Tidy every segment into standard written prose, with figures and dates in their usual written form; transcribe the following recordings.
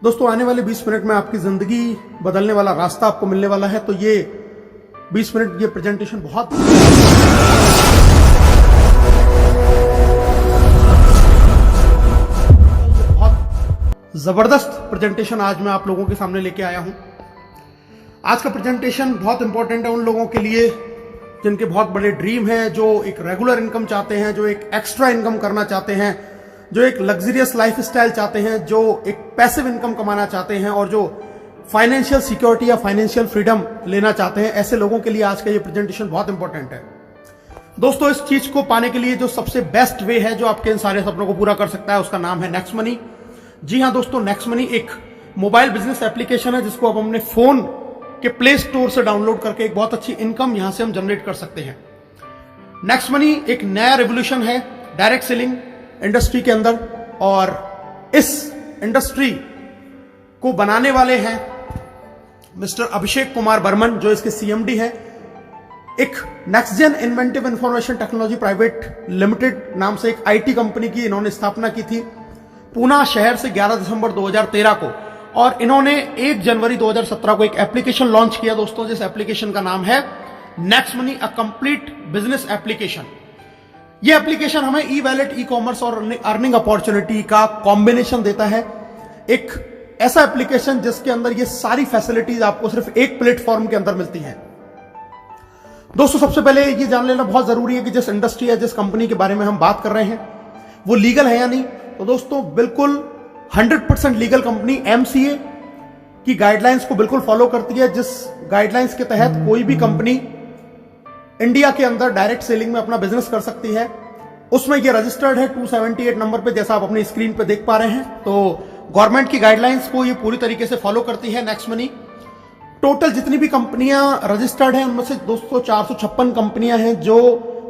दोस्तों आने वाले 20 मिनट में आपकी जिंदगी बदलने वाला रास्ता आपको मिलने वाला है। तो ये 20 मिनट ये प्रेजेंटेशन बहुत जबरदस्त प्रेजेंटेशन आज मैं आप लोगों के सामने लेके आया हूं। आज का प्रेजेंटेशन बहुत इंपॉर्टेंट है उन लोगों के लिए जिनके बहुत बड़े ड्रीम हैं, जो एक रेगुलर इनकम चाहते हैं, जो एक एक्स्ट्रा इनकम करना चाहते हैं, जो एक लग्जरियस लाइफ स्टाइल चाहते हैं, जो एक पैसिव इनकम कमाना चाहते हैं और जो फाइनेंशियल सिक्योरिटी या फाइनेंशियल फ्रीडम लेना चाहते हैं। ऐसे लोगों के लिए आज का ये प्रेजेंटेशन बहुत इंपॉर्टेंट है। दोस्तों इस चीज को पाने के लिए जो सबसे बेस्ट वे है जो आपके इन सारे सपनों को पूरा कर सकता है उसका नाम है नेक्स्ट मनी। जी हाँ दोस्तों, नेक्स्ट मनी एक मोबाइल बिजनेस एप्लीकेशन है जिसको आप अपने फोन के प्ले स्टोर से डाउनलोड करके एक बहुत अच्छी इनकम यहां से हम जनरेट कर सकते हैं। नेक्स्ट मनी एक नया रेवोल्यूशन है डायरेक्ट सेलिंग इंडस्ट्री के अंदर, और इस इंडस्ट्री को बनाने वाले हैं मिस्टर अभिषेक कुमार बर्मन, जो इसके सीएमडी है। एक next gen inventive information technology private limited नाम से एक आईटी कंपनी की इन्होंने स्थापना की थी पूना शहर से 11 दिसंबर 2013 को, और इन्होंने 1 जनवरी 2017 को एक एप्लीकेशन लॉन्च किया दोस्तों, जिस एप्लीकेशन का नाम है next money, a complete business application. ये एप्लीकेशन हमें ई वैलेट, ई कॉमर्स और अर्निंग अपॉर्चुनिटी का कॉम्बिनेशन देता है। एक ऐसा एप्लीकेशन जिसके अंदर ये सारी फैसिलिटीज आपको सिर्फ एक प्लेटफॉर्म के अंदर मिलती हैं। दोस्तों सबसे पहले ये जान लेना बहुत जरूरी है कि जिस इंडस्ट्री या जिस कंपनी के बारे में हम बात कर रहे हैं वो लीगल है या नहीं। तो दोस्तों बिल्कुल 100% लीगल कंपनी एमसीए की गाइडलाइंस को बिल्कुल फॉलो करती है, जिस गाइडलाइंस के तहत कोई भी कंपनी इंडिया के अंदर डायरेक्ट सेलिंग में अपना बिजनेस कर सकती है। उसमें ये रजिस्टर्ड है 278 नंबर पे, जैसा आप अपनी स्क्रीन पे देख पा रहे हैं। तो गवर्नमेंट की गाइडलाइंस को ये पूरी तरीके से फॉलो करती है नेक्स्ट मनी। टोटल जितनी भी कंपनियां रजिस्टर्ड हैं उनमें से दोस्तों 456 कंपनियां हैं जो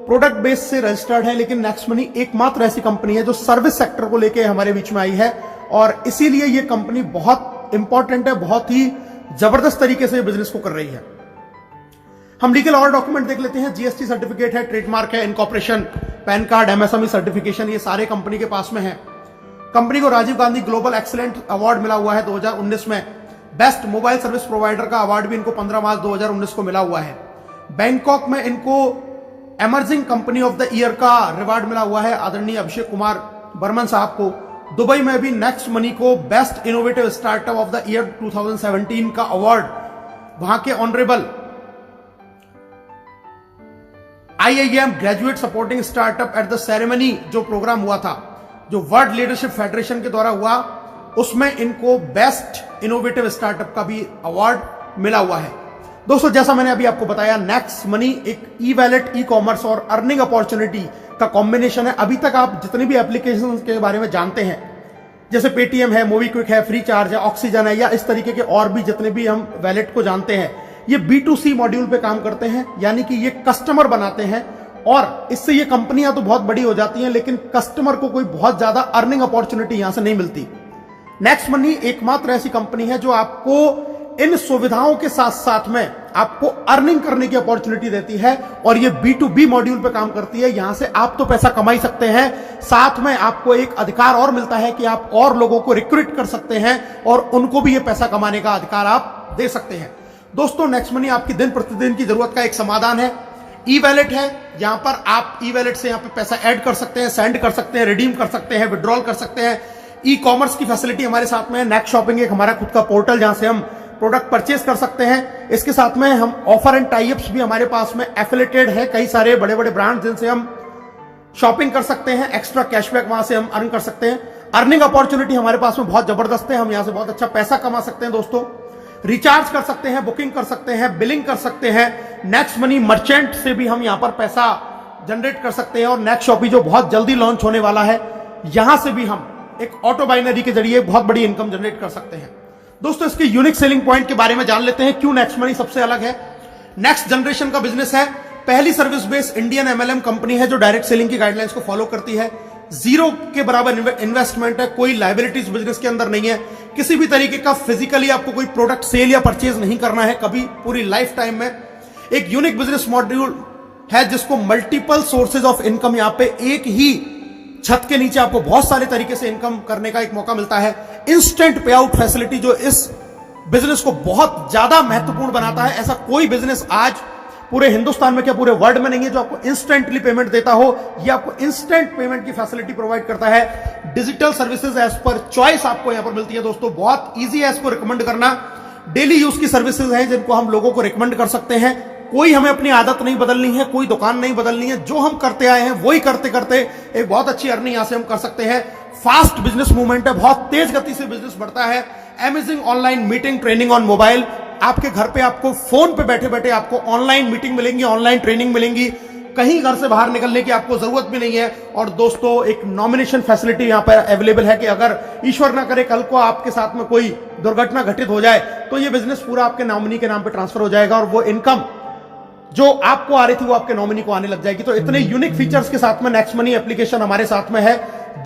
प्रोडक्ट बेस से रजिस्टर्ड है, लेकिन नेक्स्ट मनी एकमात्र ऐसी कंपनी है जो सर्विस सेक्टर को लेकर हमारे बीच में आई है, और इसीलिए ये कंपनी बहुत इंपॉर्टेंट है, बहुत ही जबरदस्त तरीके से बिजनेस को कर रही है। हम लीगल और डॉक्यूमेंट देख लेते हैं। जीएसटी सर्टिफिकेट है, ट्रेडमार्क है, incorporation, PAN card, MSME certification, ये सारे कंपनी के पास में है। कंपनी को Rajiv Gandhi global excellent award मिला हुआ है 2019 में। बेस्ट मोबाइल सर्विस प्रोवाइडर का अवार्ड भी इनको 15 मार्च 2019 को मिला हुआ है। बैंकॉक में इनको emerging company of the year का रिवार्ड मिला हुआ है आदरणीय अभिषेक कुमार बर्मन साहब को। दुबई में भी नेक्स्ट मनी को best innovative startup of the year 2017 का अवार्ड वहां के honourable IIM graduate supporting startup at the ceremony जो प्रोग्राम हुआ था, जो वर्ल्ड लीडरशिप फेडरेशन के द्वारा हुआ, उसमें इनको बेस्ट इनोवेटिव स्टार्टअप का भी अवार्ड मिला हुआ है। दोस्तों जैसा मैंने अभी आपको बताया, नेक्स्ट मनी एक ई वैलेट, ई कॉमर्स और अर्निंग अपॉर्चुनिटी का कॉम्बिनेशन है। अभी तक आप जितनी भी एप्लीकेशन के बारे में जानते हैं, जैसे पेटीएम है, मोबीक्विक है, फ्री चार्ज है, ऑक्सीजन है, या इस तरीके के और भी जितने भी हम वैलेट को जानते हैं, ये B2C मॉड्यूल पे काम करते हैं, यानी कि ये कस्टमर बनाते हैं, और इससे ये कंपनियां तो बहुत बड़ी हो जाती हैं लेकिन कस्टमर को कोई बहुत ज्यादा अर्निंग अपॉर्चुनिटी यहां से नहीं मिलती। नेक्स्ट मनी एकमात्र ऐसी कंपनी है जो आपको इन सुविधाओं के साथ साथ में आपको अर्निंग करने की अपॉर्चुनिटी देती है, और ये B2B मॉड्यूल पे काम करती है। यहां से आप तो पैसा कमा ही सकते हैं, साथ में आपको एक अधिकार और मिलता है कि आप और लोगों को रिक्रूट कर सकते हैं और उनको भी ये पैसा कमाने का अधिकार आप दे सकते हैं। दोस्तों नेक्स्ट मनी आपकी दिन प्रतिदिन की जरूरत का एक समाधान है। ई वैलेट है, यहां पर आप ई वैलेट से यहां पे पैसा ऐड कर सकते हैं, सेंड कर सकते हैं, रिडीम कर सकते हैं, विड्रॉल कर सकते हैं। ई कॉमर्स की फैसिलिटी हमारे साथ में है। नेक्स्ट शॉपिंग एक हमारा खुद का पोर्टल जहां से हम प्रोडक्ट परचेज कर सकते हैं। इसके साथ में हम ऑफर एंड टाइप्स भी हमारे पास में एफिलेटेड है, कई सारे बड़े बड़े ब्रांड जिनसे हम शॉपिंग कर सकते हैं, एक्स्ट्रा कैशबैक वहां से हम अर्न कर सकते हैं। अर्निंग अपॉर्चुनिटी हमारे पास में बहुत जबरदस्त है, हम यहां से बहुत अच्छा पैसा कमा सकते हैं। दोस्तों रिचार्ज कर सकते हैं, बुकिंग कर सकते हैं, बिलिंग कर सकते हैं। नेक्स्ट मनी मर्चेंट से भी हम यहां पर पैसा जनरेट कर सकते हैं, और नेक्स्ट शॉपी जो बहुत जल्दी लॉन्च होने वाला है, यहां से भी हम एक ऑटो बाइनरी के जरिए बहुत बड़ी इनकम जनरेट कर सकते हैं। दोस्तों इसके यूनिक सेलिंग पॉइंट के बारे में जान लेते हैं, क्यों नेक्स्ट मनी सबसे अलग है। नेक्स्ट जनरेशन का बिजनेस है, पहली service based Indian MLM company है जो डायरेक्ट सेलिंग की गाइडलाइंस को फॉलो करती है। जीरो के बराबर इन्वेस्टमेंट है, कोई लाइबिलिटीज बिजनेस के अंदर नहीं है, किसी भी तरीके का फिजिकली आपको कोई प्रोडक्ट सेल या परचेज नहीं करना है कभी पूरी लाइफ टाइम में। एक यूनिक बिजनेस मॉड्यूल है जिसको मल्टीपल सोर्सेज ऑफ इनकम, यहां पे एक ही छत के नीचे आपको बहुत सारे तरीके से इनकम करने का एक मौका मिलता है। इंस्टेंट पे आउट फैसिलिटी जो इस बिजनेस को बहुत ज्यादा महत्वपूर्ण बनाता है। ऐसा कोई बिजनेस आज पूरे हिंदुस्तान में, क्या पूरे वर्ल्ड में नहीं है, जो आपको इंस्टेंटली पेमेंट देता हो। ये आपको इंस्टेंट पेमेंट की फैसिलिटी प्रोवाइड करता है। Digital services as per choice आपको यहां पर मिलती है दोस्तों। बहुत ईजी है इसको रिकमेंड करना। डेली यूज की सर्विसेज हैं जिनको हम लोगों को रिकमेंड कर सकते हैं। कोई हमें अपनी आदत नहीं बदलनी है, कोई दुकान नहीं बदलनी है, जो हम करते आए हैं वही करते करते एक बहुत अच्छी अर्निंग यहां से हम कर सकते हैं। फास्ट बिजनेस मूवमेंट है, बहुत तेज गति से बिजनेस बढ़ता है। Amazing online meeting training on mobile, आपके घर पे आपको फोन पे बैठे बैठे आपको ऑनलाइन मीटिंग मिलेंगी, ऑनलाइन ट्रेनिंग मिलेंगी, कहीं घर से बाहर निकलने की आपको जरूरत भी नहीं है। और दोस्तों एक नॉमिनेशन फैसिलिटी यहां पर अवेलेबल है कि अगर ईश्वर ना करे कल को आपके साथ में कोई दुर्घटना घटित हो जाए तो ये बिजनेस पूरा आपके नॉमिनी के नाम पे ट्रांसफर हो जाएगा और वो इनकम जो आपको आ रही थी वो आपके नॉमिनी को आने लग जाएगी। तो इतने यूनिक फीचर्स के साथ में नेक्स्ट मनी एप्लीकेशन हमारे साथ में है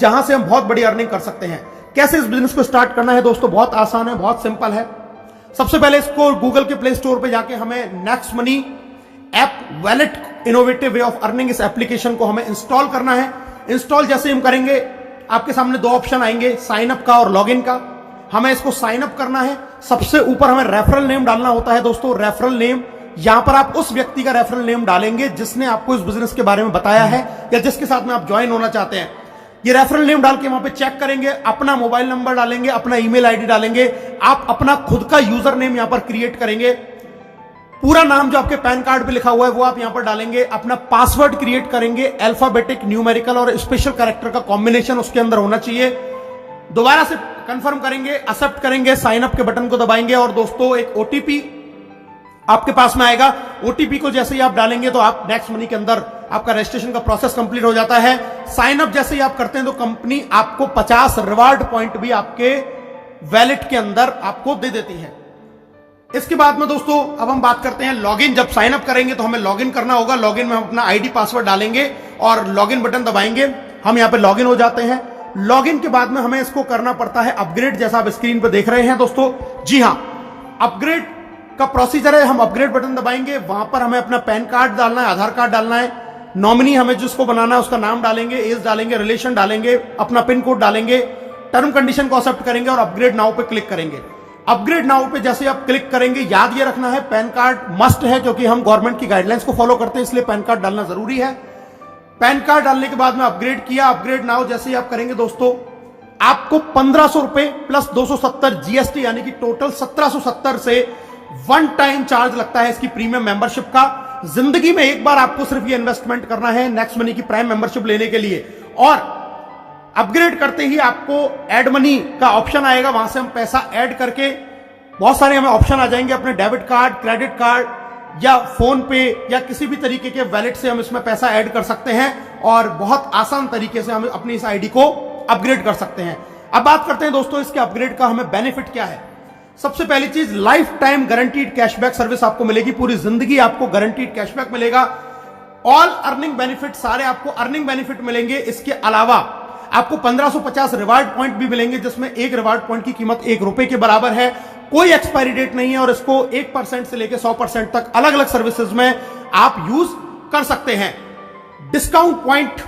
जहां से हम बहुत बड़ी अर्निंग कर सकते हैं। कैसे इस बिजनेस को स्टार्ट करना है दोस्तों, बहुत आसान है, बहुत सिंपल है। सबसे पहले इसको गूगल के प्ले स्टोर पे जाके हमें next money app wallet innovative way of earning, इस एप्लीकेशन को हमें इंस्टॉल करना है। इंस्टॉल जैसे हम करेंगे आपके सामने दो ऑप्शन आएंगे, साइन अप का और लॉगिन का। हमें इसको साइन अप करना है। सबसे ऊपर हमें रेफरल नेम डालना होता है दोस्तों। रेफरल नेम, यहां पर आप उस व्यक्ति का रेफरल नेम डालेंगे जिसने आपको इस बिजनेस के बारे में बताया है या जिसके साथ में आप ज्वाइन होना चाहते हैं। ये रेफरल नेम डाल के वहां पे चेक करेंगे, अपना मोबाइल नंबर डालेंगे, अपना ईमेल आईडी डालेंगे, आप अपना खुद का यूजर नेम यहां पर क्रिएट करेंगे। पूरा नाम जो आपके पैन कार्ड पे लिखा हुआ है वो आप यहां पर डालेंगे। अपना पासवर्ड क्रिएट करेंगे, अल्फाबेटिक, न्यूमेरिकल और स्पेशल कैरेक्टर का कॉम्बिनेशन उसके अंदर होना चाहिए। दोबारा से कंफर्म करेंगे, एक्सेप्ट करेंगे, साइन अप के बटन को दबाएंगे और दोस्तों एक ओटीपी आपके पास में आएगा। ओटीपी को जैसे ही आप डालेंगे तो आप नेक्स्ट मनी के अंदर आपका रजिस्ट्रेशन का प्रोसेस कंप्लीट हो जाता है। साइन अप जैसे ही आप करते हैं तो कंपनी आपको 50 रिवार्ड पॉइंट भी आपके वैलेट के अंदर आपको दे देती है। इसके बाद में दोस्तों अब हम बात करते हैं लॉगिन। जब साइन अप करेंगे तो हमें लॉगिन करना होगा। लॉगिन में हम अपना आईडी पासवर्ड डालेंगे और लॉगिन बटन दबाएंगे। हम यहां पे लॉगिन हो जाते हैं। लॉगिन के बाद में हमें इसको करना पड़ता है अपग्रेड, जैसा आप स्क्रीन पर देख रहे हैं दोस्तों। जी हां, अपग्रेड का प्रोसीजर है। हम अपग्रेड बटन दबाएंगे, वहां पर हमें अपना पैन कार्ड डालना है, आधार कार्ड डालना है, नॉमिनी हमें जिसको बनाना है उसका नाम डालेंगे, एज डालेंगे, रिलेशन डालेंगे, अपना पिन कोड डालेंगे, टर्म कंडीशन को एक्सेप्ट करेंगे और अपग्रेड नाउ पे क्लिक करेंगे। अपग्रेड नाउ पे जैसे आप क्लिक करेंगे, याद ये रखना है पैन कार्ड मस्ट है क्योंकि हम गवर्नमेंट की गाइडलाइंस को फॉलो करते हैं, इसलिए पैन कार्ड डालना जरूरी है। पैन कार्ड डालने के बाद में अपग्रेड किया। अपग्रेड नाउ जैसे ही आप करेंगे दोस्तों, आपको 1500 रुपए प्लस 270 जीएसटी यानी कि टोटल 1770 से वन टाइम चार्ज लगता है इसकी प्रीमियम मेंबरशिप का। जिंदगी में एक बार आपको सिर्फ ये इन्वेस्टमेंट करना है नेक्स्ट मनी की प्राइम मेंबरशिप लेने के लिए। और अपग्रेड करते ही आपको ऐड मनी का ऑप्शन आएगा, वहां से हम पैसा ऐड करके बहुत सारे हमें ऑप्शन आ जाएंगे। अपने डेबिट कार्ड, क्रेडिट कार्ड या फोन पे या किसी भी तरीके के वैलेट से हम इसमें पैसा ऐड कर सकते हैं और बहुत आसान तरीके से हम अपनी इस आईडी को अपग्रेड कर सकते हैं। अब बात करते हैं दोस्तों इसके अपग्रेड का हमें बेनिफिट क्या है। सबसे पहली चीज, life time guaranteed cashback service आपको मिलेगी। पूरी जिंदगी आपको गारंटीड कैशबैक मिलेगा। ऑल अर्निंग बेनिफिट, सारे आपको अर्निंग बेनिफिट मिलेंगे। इसके अलावा आपको 1550 रिवार्ड पॉइंट भी मिलेंगे जिसमें एक रिवार्ड पॉइंट की कीमत ₹1 के बराबर है। कोई एक्सपायरी डेट नहीं है और इसको 1% से लेकर 100% तक अलग अलग सर्विसेज में आप यूज कर सकते हैं। डिस्काउंट पॉइंट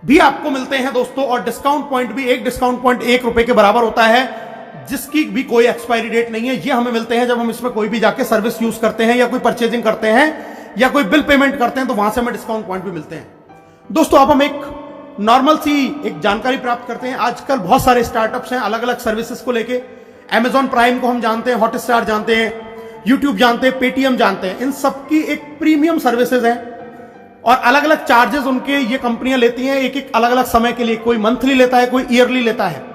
भी आपको मिलते हैं दोस्तों और डिस्काउंट पॉइंट भी, एक डिस्काउंट पॉइंट ₹1 के बराबर होता है जिसकी भी कोई एक्सपायरी डेट नहीं है। ये हमें मिलते हैं जब हम इसमें कोई भी जाके सर्विस यूज करते हैं या कोई परचेजिंग करते हैं या कोई बिल पेमेंट करते हैं तो वहां से हमें डिस्काउंट पॉइंट भी मिलते हैं। दोस्तों अब हम एक नॉर्मल सी एक जानकारी प्राप्त करते हैं। आजकल बहुत सारे स्टार्टअप्स हैं अलग अलग सर्विसेज को लेके। Amazon प्राइम को हम जानते हैं, हॉटस्टार जानते हैं, यूट्यूब जानते हैं, पेटीएम जानते हैं। इन सबकी एक प्रीमियम सर्विसेज है और अलग अलग चार्जेस उनके ये कंपनियां लेती हैं एक एक अलग अलग समय के लिए। कोई मंथली लेता है, कोई ईयरली लेता है।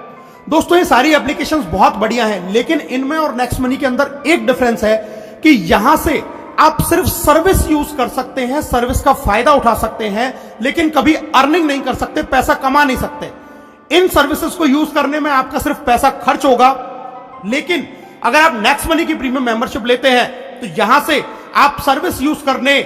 दोस्तों ये सारी एप्लीकेशंस बहुत बढ़िया हैं, लेकिन इनमें और नेक्स्ट मनी के अंदर एक डिफरेंस है कि यहां से आप सिर्फ सर्विस यूज कर सकते हैं, सर्विस का फायदा उठा सकते हैं, लेकिन कभी अर्निंग नहीं कर सकते, पैसा कमा नहीं सकते। इन सर्विसेज को यूज करने में आपका सिर्फ पैसा खर्च होगा, लेकिन अगर आप नेक्स्ट मनी की प्रीमियम मेंबरशिप लेते हैं तो यहां से आप सर्विस यूज करने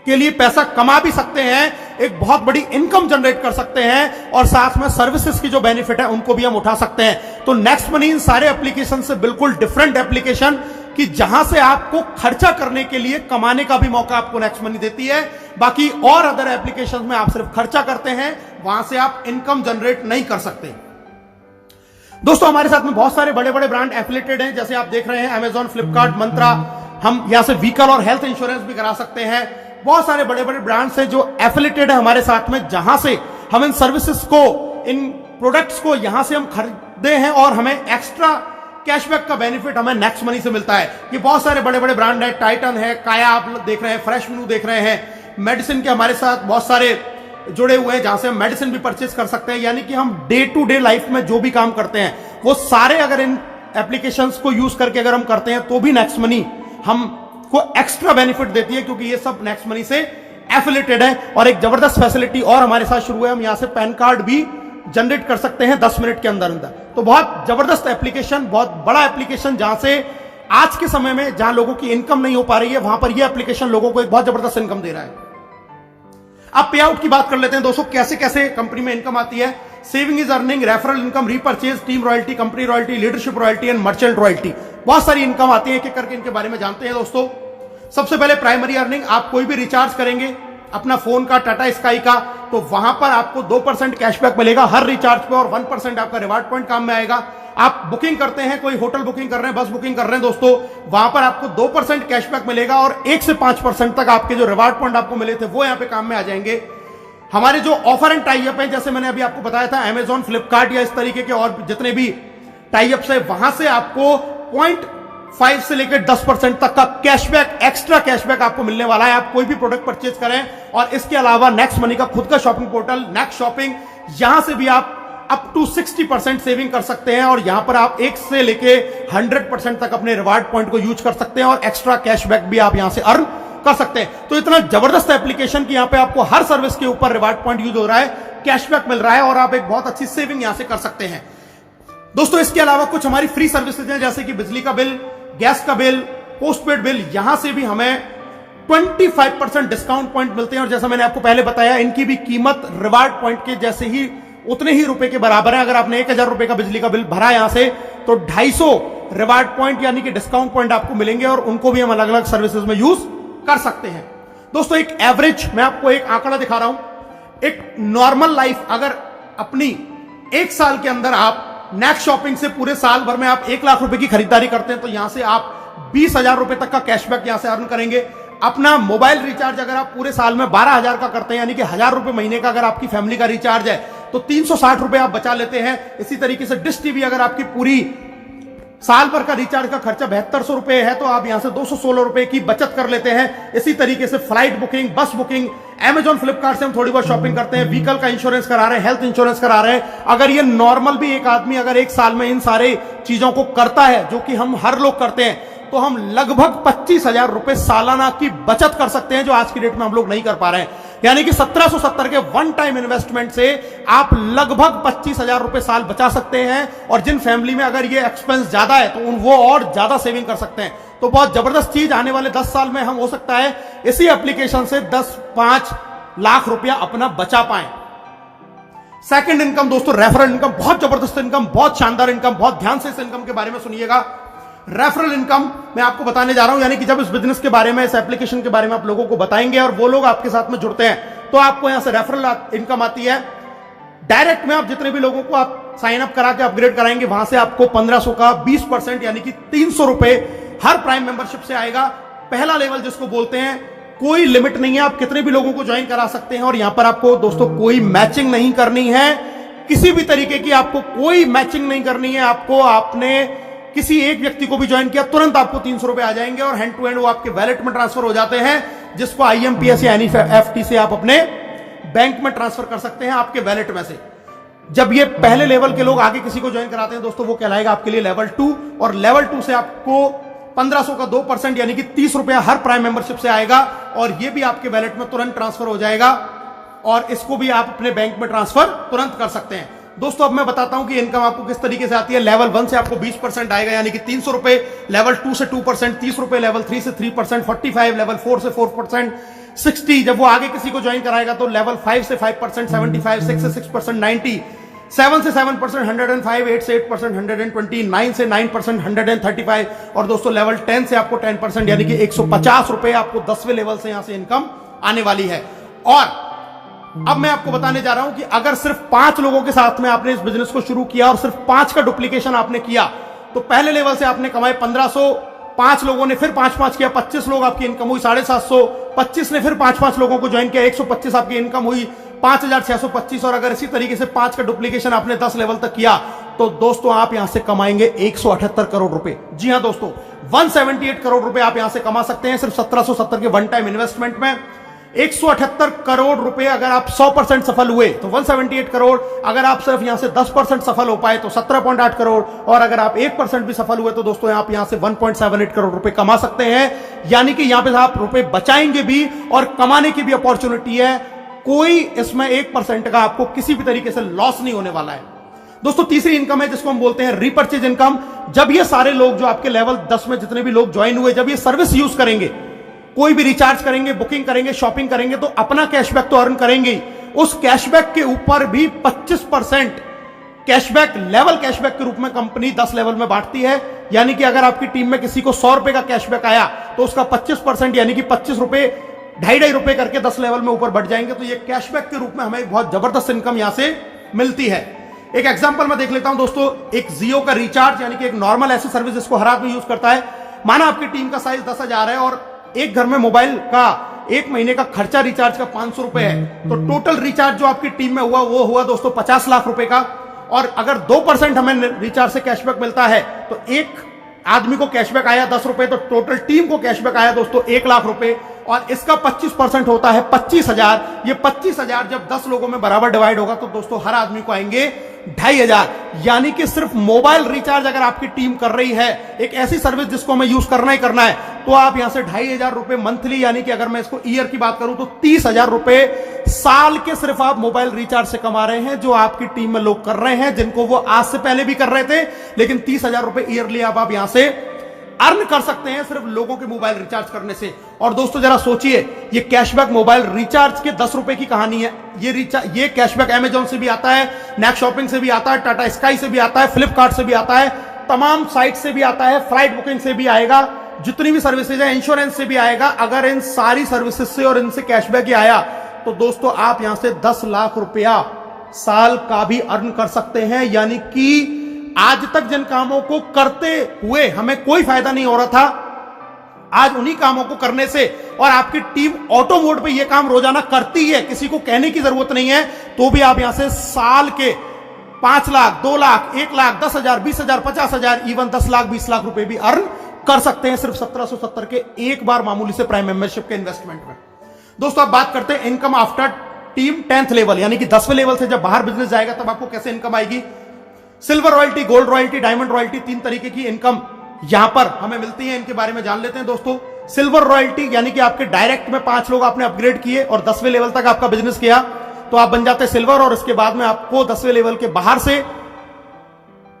के लिए पैसा कमा भी सकते हैं, एक बहुत बड़ी इनकम जनरेट कर सकते हैं और साथ में सर्विसेज की जो बेनिफिट है उनको भी हम उठा सकते हैं। तो नेक्स्ट मनी इन सारे एप्लीकेशन से बिल्कुल डिफरेंट एप्लीकेशन कि जहां से आपको खर्चा करने के लिए कमाने का भी मौका आपको नेक्स्ट मनी देती है। बाकी और अदर एप्लीकेशन में आप सिर्फ खर्चा करते हैं, वहां से आप इनकम जनरेट नहीं कर सकते। दोस्तों हमारे साथ में बहुत सारे बड़े बड़े ब्रांड एफिलिएटेड हैं, जैसे आप देख रहे हैं अमेजॉन, फ्लिपकार्ट, मंत्रा। हम यहां से व्हीकल और हेल्थ इंश्योरेंस भी करा सकते हैं। बहुत सारे बड़े बड़े ब्रांड्स हैं जो एफिलिएटेड है हमारे साथ में, जहां से हम इन सर्विसेज को, इन प्रोडक्ट्स को यहां से हम खरीदते हैं और हमें एक्स्ट्रा कैशबैक का बेनिफिट हमें नेक्स्ट मनी से मिलता है। ये बहुत सारे बड़े बड़े ब्रांड है, टाइटन है, काया आप देख रहे हैं, फ्रेश मेनू देख रहे हैं, मेडिसिन के हमारे साथ बहुत सारे जुड़े हुए हैं जहां से हम मेडिसिन भी परचेज कर सकते हैं। यानी कि हम डे टू डे लाइफ में जो भी काम करते हैं वो सारे अगर इन एप्लीकेशंस को यूज करके अगर हम करते हैं तो भी नेक्स्ट मनी हमको एक्स्ट्रा बेनिफिट देती है, क्योंकि ये सब नेक्स्ट मनी से एफिलिएटेड है। और एक जबरदस्त फैसिलिटी और हमारे साथ शुरू है, हम यहां से पैन कार्ड भी जनरेट कर सकते हैं 10 मिनट के अंदर अंदर। तो बहुत जबरदस्त एप्लीकेशन, बहुत बड़ा एप्लीकेशन, जहां से आज के समय में जहां लोगों की इनकम नहीं हो पा रही है वहां पर यह एप्लीकेशन लोगों को एक बहुत जबरदस्त इनकम दे रहा है। अब पे आउट की बात कर लेते हैं दोस्तों, कैसे कैसे कंपनी में इनकम आती है। Saving is earning, referral income, repurchase, team royalty, company royalty, leadership royalty and merchant royalty. बहुत सारी इनकम आती है, एक एक करके इनके बारे में जानते हैं दोस्तों। सबसे पहले प्राइमरी अर्निंग, आप कोई भी रिचार्ज करेंगे अपना फोन का, टाटा स्काई का, तो वहां पर आपको 2% कैशबैक मिलेगा हर रिचार्ज पे और 1% आपका रिवार्ड पॉइंट काम में आएगा। आप बुकिंग करते हैं, कोई होटल बुकिंग कर रहे हैं, बस बुकिंग कर रहे हैं दोस्तों, वहां पर आपको 2% कैशबैक मिलेगा और 1 से 5% तक आपके जो रिवार्ड पॉइंट आपको मिले थे वो यहां पे काम में आ जाएंगे। हमारे जो ऑफर एंड टाई अप है, जैसे मैंने अभी आपको बताया था, अमेजॉन, फ्लिपकार्ट या इस तरीके के और जितने भी टाई अप्स है, वहां से आपको 0.5 से लेकर 10% तक का कैशबैक, एक्स्ट्रा कैशबैक आपको मिलने वाला है। आप कोई भी प्रोडक्ट परचेज करें। और इसके अलावा नेक्स्ट मनी का खुद का शॉपिंग पोर्टल नेक्स्ट शॉपिंग, यहां से भी आप अप टू 60% सेविंग कर सकते हैं और यहां पर आप 1 से लेके 100% तक अपने रिवार्ड पॉइंट को यूज कर सकते हैं और एक्स्ट्रा कैशबैक भी आप यहां से अर्न कर सकते हैं। तो इतना जबरदस्त एप्लीकेशन कि यहां पे आपको हर सर्विस के ऊपर रिवार्ड पॉइंट यूज हो रहा है, कैशबैक मिल रहा है और आप एक बहुत अच्छी सेविंग यहां से कर सकते हैं दोस्तों। इसके अलावा कुछ हमारी फ्री सर्विसेज हैं, जैसे कि बिजली का बिल, गैस का बिल, पोस्टपेड बिल, यहां से भी हमें 25% डिस्काउंट पॉइंट मिलते हैं। और जैसा मैंने आपको पहले बताया, इनकी भी कीमत रिवार्ड पॉइंट के जैसे ही उतने ही रुपए के बराबर है। अगर आपने 1000 रुपए का बिजली का बिल भरा यहां से, तो 250 रिवार्ड पॉइंट यानी कि डिस्काउंट पॉइंट आपको मिलेंगे और उनको भी हम अलग अलग सर्विसेज में यूज कर सकते हैं दोस्तों। एक एवरेज मैं आपको एक आंकड़ा दिखा रहा हूं। एक नॉर्मल लाइफ अगर अपनी 1 साल के अंदर आप नेक्स्ट शॉपिंग से पूरे साल भर में आप 1 लाख रुपए की खरीदारी करते हैं, तो यहां से आप 20,000 रुपए तक का कैशबैक यहां से अर्न करेंगे। अपना मोबाइल रिचार्ज अगर आप पूरे साल में 12,000 का करते हैं, यानी कि 1,000 रुपए महीने का अगर आपकी फैमिली का रिचार्ज है, तो 360 रुपए आप बचा लेते हैं। इसी तरीके से डिश टीवी अगर आपकी पूरी साल भर का रिचार्ज का खर्चा 7200 रुपए है, तो आप यहां से 216 रुपए की बचत कर लेते हैं। इसी तरीके से फ्लाइट बुकिंग, बस बुकिंग, अमेजॉन, फ्लिपकार्ट से हम थोड़ी बहुत शॉपिंग करते हैं, व्हीकल का इंश्योरेंस करा रहे हैं, हेल्थ इंश्योरेंस करा रहे हैं। अगर ये नॉर्मल भी एक आदमी अगर 1 साल में इन सारे चीजों को करता है, जो कि हम हर लोग करते हैं, तो हम लगभग 25,000 रुपए सालाना की बचत कर सकते हैं, जो आज की डेट में हम लोग नहीं कर पा रहे हैं। यानी कि 1770 के वन टाइम इन्वेस्टमेंट से आप लगभग 25,000 रुपए साल बचा सकते हैं। और जिन फैमिली में अगर ये एक्सपेंस ज्यादा है, तो वो और ज्यादा सेविंग कर सकते हैं। तो बहुत जबरदस्त चीज, आने वाले 10 साल में हम हो सकता है इसी एप्लीकेशन से 10-5 लाख रुपया अपना बचा पाए। सेकंड इनकम दोस्तों, रेफरल इनकम, बहुत जबरदस्त इनकम, बहुत शानदार इनकम, बहुत ध्यान से इस इनकम के बारे में सुनिएगा। रेफरल इनकम मैं आपको बताने जा रहा हूं, यानी कि जब इस बिजनेस के बारे में, इस एप्लीकेशन के बारे में आप लोगों को बताएंगे और वो लोग आपके साथ में जुड़ते हैं, तो आपको यहां से रेफरल इनकम आती है। डायरेक्ट में आप जितने भी लोगों को आप साइन अप करा के अपग्रेड कराएंगे, वहां से आपको 1500 का 20% यानी कि 300 रुपए हर प्राइम मेंबरशिप से आएगा। पहला लेवल जिसको बोलते हैं, कोई लिमिट नहीं है, आप कितने भी लोगों को ज्वाइन करा सकते हैं। और यहां पर आपको दोस्तों कोई मैचिंग नहीं करनी है, किसी भी तरीके की आपको कोई मैचिंग नहीं करनी है। आपने किसी एक व्यक्ति को भी ज्वाइन किया, तुरंत आपको 300 रुपए आ जाएंगे और हैंड टू हैंड वो आपके वैलेट में ट्रांसफर हो जाते हैं, जिसको IMPS या NEFT से आप अपने बैंक में ट्रांसफर कर सकते हैं, आपके वैलेट में से। जब ये पहले लेवल के लोग आगे किसी को ज्वाइन कराते हैं दोस्तों, वो कहलाएगा आपके लिए लेवल 2। और लेवल 2 से आपको 1500 का 2% यानी कि 30 रुपया हर प्राइम मेंबरशिप से आएगा और ये भी आपके वैलेट में तुरंत ट्रांसफर हो जाएगा और इसको भी आप अपने बैंक में ट्रांसफर तुरंत कर सकते हैं। दोस्तों अब मैं बताता हूं कि इनकम आपको किस तरीके से आती है। लेवल 1 से आपको 20% आएगा यानी कि 300 रुपए, लेवल 2 से 2%, 30 रुपए, लेवल 3 से 3%, 45, लेवल 4 से 4%, 60। जब वो आगे किसी को ज्वाइन कराएगा तो लेवल 5 से 5%, 75, 6 से 6%, 90, 7 से 7%, 105, 8 से 8%, 120, 9 से 9%, 135 और दोस्तों लेवल 10 से आपको 10% यानी कि 150 रुपए आपको 10वें लेवल से यहां से इनकम आने वाली है। और अब मैं आपको बताने जा रहा हूं कि अगर सिर्फ 5 लोगों के साथ में आपने इस बिजनेस को शुरू किया और सिर्फ 5 का डुप्लीकेशन आपने किया, तो पहले लेवल से आपने कमाए 1500, 5 लोगों ने फिर 5-5 किया, 25 लोग, आपकी इनकम हुई 750, 25 ने फिर 5-5 लोगों को ज्वाइन किया, 125 आपकी इनकम हुई 5625। और अगर इसी तरीके से 5 का डुप्लीकेशन आपने 10 लेवल तक किया, तो दोस्तों आप यहां से कमाएंगे 178 करोड़ रुपए। जी हां दोस्तों, 178 करोड़ रुपए आप यहां से कमा सकते हैं सिर्फ 1770 के वन टाइम इन्वेस्टमेंट में। 178 करोड़ रुपए अगर आप 100% सफल हुए तो 178 करोड़, अगर आप सिर्फ यहां से 10% सफल हो पाए तो 17.8 करोड़, और अगर आप 1% भी सफल हुए तो दोस्तों आप यहां से 1.78 करोड़ रुपए कमा सकते हैं। यानी कि यहां पे आप रुपए बचाएंगे भी और कमाने की भी अपॉर्चुनिटी है। कोई इसमें 1% का आपको किसी भी तरीके से लॉस नहीं होने वाला है। दोस्तों तीसरी इनकम है जिसको हम बोलते हैं रीपर्चेज इनकम। जब ये सारे लोग जो आपके लेवल 10 में जितने भी लोग ज्वाइन हुए, जब ये सर्विस यूज करेंगे, कोई भी रिचार्ज करेंगे, बुकिंग करेंगे, शॉपिंग करेंगे, तो अपना कैशबैक तो अर्न करेंगे, उस कैशबैक के ऊपर भी 25% कैशबैक, लेवल कैशबैक के रूप में कंपनी 10 लेवल में बांटती है। यानी कि अगर आपकी टीम में किसी को 100 रुपए का कैशबैक आया तो उसका 25% यानी कि 25 रुपए, 2.5 रुपए करके 10 लेवल में ऊपर बढ़ जाएंगे। तो ये कैशबैक के रूप में हमें एक बहुत जबरदस्त इनकम यहां से मिलती है। एक एग्जांपल मैं देख लेता हूं दोस्तों, एक जियो का रिचार्ज, यानी कि एक नॉर्मल ऐसी सर्विस जिसको हर आदमी यूज करता है। माना आपकी टीम का साइज 10,000 है और एक घर में मोबाइल का एक महीने का खर्चा रिचार्ज का 500 रुपए है, तो टोटल रिचार्ज जो आपकी टीम में हुआ वो हुआ दोस्तों 50 लाख रुपए का। और अगर 2% हमें रिचार्ज से कैशबैक मिलता है तो एक आदमी को कैशबैक आया 10 रुपए, तो टोटल टीम को कैशबैक आया दोस्तों 1 लाख रुपए, और इसका 25% होता है 25,000। ये 25,000 जब 10 लोगों में बराबर डिवाइड होगा तो दोस्तों हर आदमी को आएंगे 2,500। यानी कि सिर्फ मोबाइल रिचार्ज अगर आपकी टीम कर रही है, एक ऐसी सर्विस जिसको हमें यूज करना ही करना है, तो आप यहां से 2,500 रुपए मंथली, यानी कि अगर मैं इसको ईयर की बात करूं तो 30,000 रुपए साल के सिर्फ आप मोबाइल रिचार्ज से कमा रहे हैं, जो आपकी टीम में लोग कर रहे हैं, जिनको वो आज से पहले भी कर रहे थे, लेकिन 30,000 रुपए ईयरली आप यहां से अर्न कर सकते हैं सिर्फ लोगों के मोबाइल रिचार्ज करने से। और दोस्तों जरा सोचिए, ये कैशबैक मोबाइल रिचार्ज के 10 रुपए की कहानी है। ये कैशबैक अमेजॉन से भी आता है, नेक शॉपिंग से भी आता है, टाटा स्काई से भी आता है, फ्लिपकार्ट से भी आता है, तमाम साइट से भी आता है, फ्लाइट बुकिंग से भी आएगा, जितनी भी सर्विसेज है, इंश्योरेंस से भी आएगा। अगर इन सारी सर्विसेज से और इनसे कैशबैक ही आया तो दोस्तों आप यहां से 10 लाख रुपया साल का भी अर्न कर सकते हैं। यानी कि आज तक जिन कामों को करते हुए हमें कोई फायदा नहीं हो रहा था, आज उन्हीं कामों को करने से, और आपकी टीम ऑटो मोड पे ये काम रोजाना करती है, किसी को कहने की जरूरत नहीं है, तो भी आप यहां से साल के 5 लाख, 2 लाख, 1 लाख, 10,000, 20,000, 50,000, इवन 10 लाख, 20 लाख रुपए भी अर्न कर सकते हैं सिर्फ 1770 के एक बार मामूली से प्राइम मेंबरशिप के इन्वेस्टमेंट में। दोस्तों अब बात करते हैं income after team 10th level, यानी कि 10वें लेवल से जब बाहर बिजनेस जाएगा तब आपको कैसे इनकम आएगी। Silver royalty, gold royalty, diamond royalty, 3 तरीके की इनकम यहां पर हमें मिलती है। इनके बारे में जान लेते हैं दोस्तों। सिल्वर रॉयल्टी यानी कि आपके डायरेक्ट में 5 लोग आपने अपग्रेड किए और 10वें लेवल तक आपका बिजनेस किया तो आप बन जाते हैं सिल्वर, और इसके बाद में आपको 10वें लेवल के बाहर से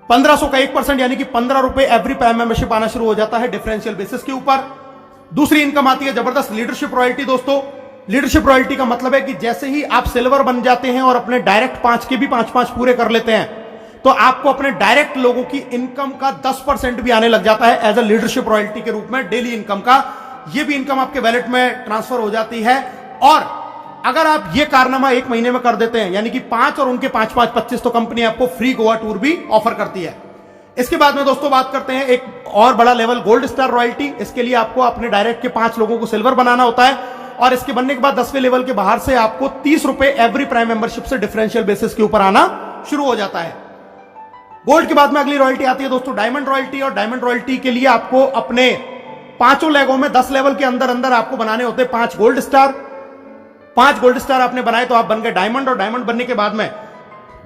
1500 का 1% यानी कि 15 रुपए एवरी प्राइम मेंबरशिप आना शुरू हो जाता है डिफरेंशियल बेसिस के ऊपर। दूसरी इनकम आती है जबरदस्त लीडरशिप रॉयल्टी। दोस्तों लीडरशिप रॉयल्टी का मतलब है कि जैसे ही आप सिल्वर बन जाते हैं और अपने डायरेक्ट 5 के भी 5-5 पूरे कर लेते हैं तो आपको अपने डायरेक्ट लोगों की इनकम का 10% भी आने लग जाता है एज अ लीडरशिप रॉयल्टी के रूप में, डेली इनकम का। ये भी इनकम आपके वैलेट में ट्रांसफर हो जाती है। और अगर आप ये कारनामा 1 महीने में कर देते हैं, यानी कि 5 और उनके 5-5 25, तो कंपनी आपको फ्री गोवा टूर भी ऑफर करती है। इसके बाद में दोस्तों बात करते हैं एक और बड़ा लेवल, गोल्ड स्टार रॉयल्टी। इसके लिए आपको अपने डायरेक्ट के 5 लोगों को सिल्वर बनाना होता है, और इसके बनने के बाद 10वें लेवल के बाहर से आपको 30 रुपए एवरी प्राइम मेंबरशिप से डिफरेंशियल बेसिस के ऊपर आना शुरू हो जाता है। गोल्ड के बाद में अगली रॉयल्टी आती है दोस्तों डायमंड रॉयल्टी, और डायमंड रॉयल्टी के लिए आपको अपने 5 लेगों में 10 लेवल के अंदर अंदर आपको बनाने होते हैं 5 गोल्ड स्टार। 5 गोल्ड स्टार आपने बनाए तो आप बन गए डायमंड, और डायमंड बनने के बाद में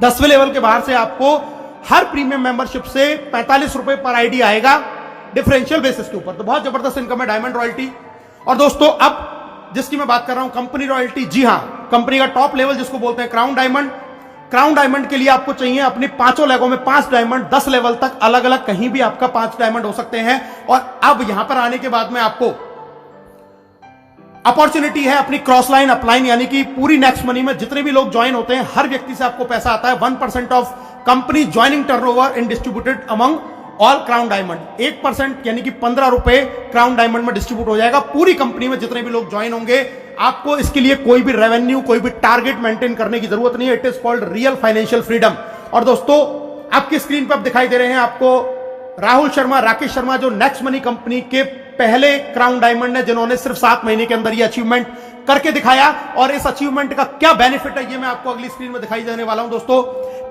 10वें लेवल के बाहर से आपको हर प्रीमियम मेंबरशिप से 45 रुपए पर आईडी आएगा डिफरेंशियल बेसिस के ऊपर। तो बहुत जबरदस्त इनकम है डायमंड रॉयल्टी। और दोस्तों अब जिसकी मैं बात कर रहा हूं कंपनी रॉयल्टी, जी हां, कंपनी का टॉप लेवल जिसको बोलते हैं क्राउन डायमंड। क्राउन डायमंड के लिए आपको चाहिए अपनी 5 लेगों में 5 डायमंड, 10 लेवल तक अलग अलग कहीं भी आपका 5 डायमंड हो सकते हैं। और अब यहां पर आने के बाद में आपको अपॉर्चुनिटी है अपनी क्रॉस लाइन अपलाइन, यानी कि पूरी नेक्स्ट मनी में जितने भी लोग ज्वाइन होते हैं हर व्यक्ति से आपको पैसा आता है 1% of company joining turnover in distributed among all crown diamond. 1% यानी कि 15 रुपए क्राउन डायमंड में डिस्ट्रीब्यूट हो जाएगा पूरी कंपनी में जितने भी लोग ज्वाइन होंगे। आपको इसके लिए कोई भी रेवेन्यू, कोई भी टारगेट मेंटेन करने की जरूरत नहीं है। It is called real financial freedom. और दोस्तों, आपकी स्क्रीन पर दिखाई दे रहे हैं आपको राहुल शर्मा, राकेश शर्मा, जो नेक्स्ट मनी कंपनी के पहले क्राउन डायमंड है, जिन्होंने सिर्फ 7 महीने के अंदर ये अचीवमेंट करके दिखाया। और इस अचीवमेंट का क्या बेनिफिट है, ये मैं आपको अगली स्क्रीन में दिखाई देने वाला हूं। दोस्तों,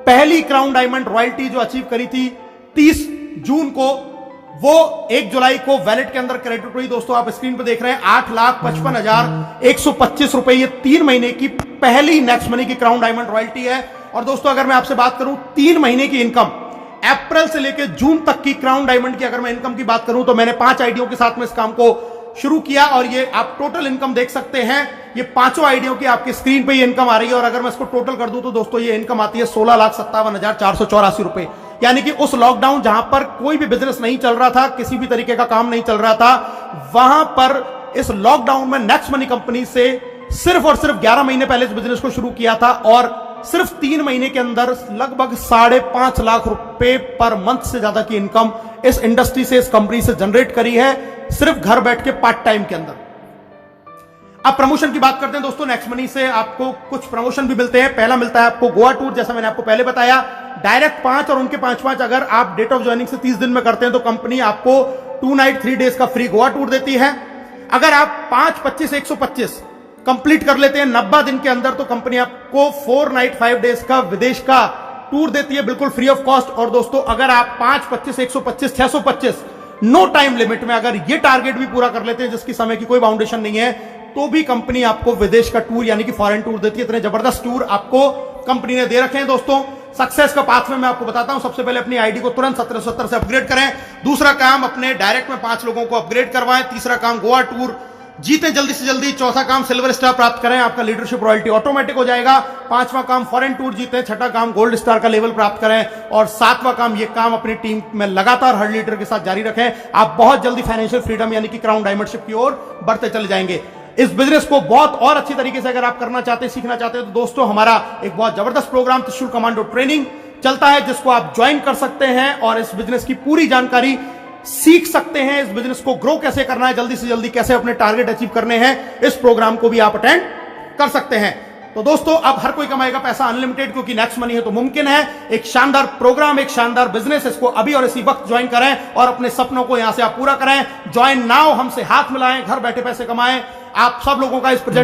पहली क्राउन डायमंड रॉयल्टी जो अचीव करी थी 30 जून को, वो 1 जुलाई को वैलेट के अंदर क्रेडिट हुई। दोस्तों, आप स्क्रीन पर देख रहे हैं 8,55,125 रुपए, ये 3 महीने की पहली नेक्स्ट मनी की क्राउन डायमंड रॉयल्टी है। और दोस्तों, अगर मैं आपसे बात करूं 3 महीने की इनकम, अप्रैल से लेकर जून तक की क्राउन डायमंड की अगर मैं इनकम की बात करूं, तो मैंने 5 आईडियों के साथ में इस काम को शुरू किया और ये आप टोटल इनकम देख सकते हैं। ये 5 आईडियों की आपकी स्क्रीन पे ये इनकम आ रही है। और अगर मैं इसको टोटल कर दूं तो दोस्तों, ये इनकम आती है 16,57,484 रुपए। यानी कि उस लॉकडाउन जहां पर कोई भी बिजनेस नहीं चल रहा था, किसी भी तरीके का काम नहीं चल रहा था, वहां पर इस लॉकडाउन में नेक्स्ट मनी कंपनी से सिर्फ और सिर्फ 11 महीने पहले इस बिजनेस को शुरू किया था और सिर्फ 3 महीने के अंदर लगभग 5.5 लाख रुपए पर मंथ से ज्यादा की इनकम इस इंडस्ट्री से, इस कंपनी से जनरेट करी है, सिर्फ घर बैठ के पार्ट टाइम के अंदर। अब प्रमोशन की बात करते हैं दोस्तों। नेक्स्ट मनी से आपको कुछ प्रमोशन भी मिलते हैं। पहला मिलता है आपको गोवा टूर, जैसा मैंने आपको पहले बताया, डायरेक्ट 5 और उनके 5 अगर आप डेट ऑफ ज्वाइनिंग से 30 दिन में करते हैं तो कंपनी आपको 2 नाइट 3 डेज का फ्री गोवा टूर देती है। अगर आप 5, 25, 125 कंप्लीट कर लेते हैं 90 दिन के अंदर, तो कंपनी आपको 4 नाइट 5 डेज का विदेश का टूर देती है, बिल्कुल फ्री ऑफ कॉस्ट। और दोस्तों, अगर आप 5, 25, 125, 625 नो टाइम लिमिट में अगर ये टारगेट भी पूरा कर लेते हैं, जिसकी समय की कोई बाउंडेशन नहीं है, तो भी कंपनी आपको विदेश का टूर यानी कि फॉरेन टूर देती है। इतने जबरदस्त टूर आपको कंपनी ने दे रखे हैं। दोस्तों, सक्सेस का पाथवे मैं आपको बताता हूं। सबसे पहले अपनी आईडी को तुरंत 1770 से अपग्रेड करें। दूसरा काम, अपने डायरेक्ट में 5 लोगों को अपग्रेड करवाएं। तीसरा काम, गोवा टूर जीतें जल्दी से जल्दी। चौथा काम, सिल्वर स्टार प्राप्त करें, आपका लीडरशिप रॉयल्टी ऑटोमेटिक हो जाएगा। 5वां काम, फॉरेन टूर जीतें। 6ठा काम, गोल्ड स्टार का लेवल प्राप्त करें। और 7वां काम, ये काम अपनी टीम में लगातार हर लीडर के साथ जारी रखें। आप बहुत जल्दी फाइनेंशियल फ्रीडम यानी कि क्राउन डायमंडशिप की ओर बढ़ते चले जाएंगे। इस बिजनेस को बहुत और अच्छी तरीके से अगर आप करना चाहते हैं, सीखना चाहते हैं, तो दोस्तों, हमारा एक बहुत जबरदस्त प्रोग्राम त्रिशूल कमांडो ट्रेनिंग चलता है, जिसको आप ज्वाइन कर सकते हैं और इस बिजनेस की पूरी जानकारी सीख सकते हैं। इस बिजनेस को ग्रो कैसे करना है, जल्दी से जल्दी कैसे अपने टारगेट अचीव करने हैं, इस प्रोग्राम को भी आप अटेंड कर सकते हैं। तो दोस्तों, अब हर कोई कमाएगा पैसा अनलिमिटेड, क्योंकि नेक्स्ट मनी है तो मुमकिन है। एक शानदार प्रोग्राम, एक शानदार बिजनेस, इसको अभी और इसी वक्त ज्वाइन करें और अपने सपनों को यहां से आप पूरा करें। ज्वाइन नाउ, हमसे हाथ मिलाएं, घर बैठे पैसे कमाएं। आप सब लोगों का इस प्रेजेंट